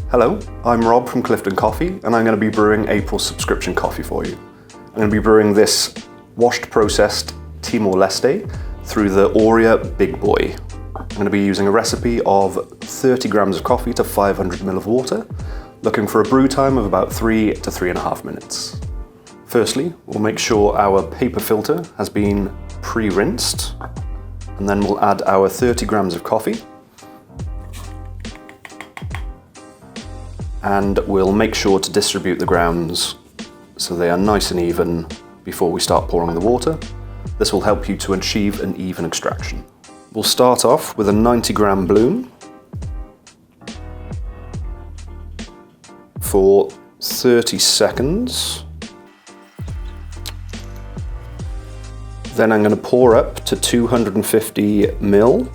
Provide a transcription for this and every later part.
Hello, I'm Rob from Clifton Coffee, and I'm going to be brewing April's subscription coffee for you. I'm going to be brewing this washed processed Timor-Leste through the Auria Big Boy. I'm going to be using a recipe of 30 grams of coffee to 500 ml of water, looking for a brew time of about 3 to 3.5 minutes. Firstly, we'll make sure our paper filter has been pre-rinsed, and then we'll add our 30 grams of coffee. And we'll make sure to distribute the grounds so they are nice and even before we start pouring the water. This will help you to achieve an even extraction. We'll start off with a 90 gram bloom for 30 seconds. Then I'm going to pour up to 250 ml.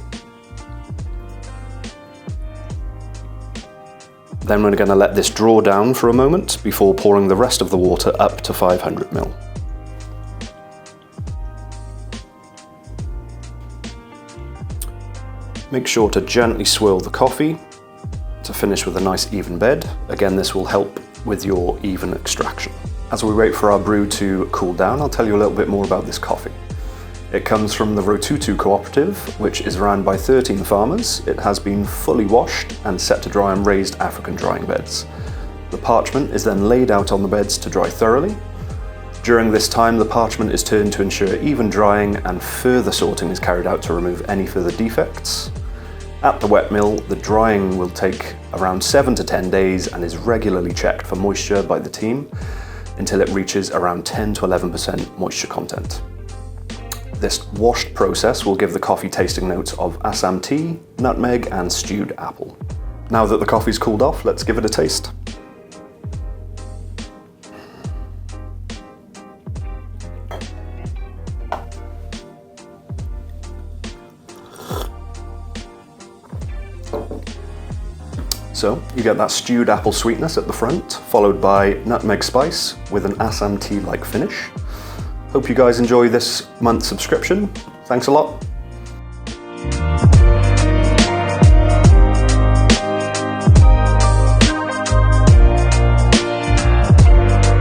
Then we're going to let this draw down for a moment before pouring the rest of the water up to 500 ml. Make sure to gently swirl the coffee to finish with a nice even bed. Again, this will help with your even extraction. As we wait for our brew to cool down, I'll tell you a little bit more about this coffee. It comes from the Rotutu Cooperative, which is run by 13 farmers. It has been fully washed and set to dry on raised African drying beds. The parchment is then laid out on the beds to dry thoroughly. During this time, the parchment is turned to ensure even drying, and further sorting is carried out to remove any further defects. At the wet mill, the drying will take around 7 to 10 days and is regularly checked for moisture by the team until it reaches around 10 to 11% moisture content. This washed process will give the coffee tasting notes of Assam tea, nutmeg, and stewed apple. Now that the coffee's cooled off, let's give it a taste. So you get that stewed apple sweetness at the front, followed by nutmeg spice with an Assam tea-like finish. Hope you guys enjoy this month's subscription. Thanks a lot.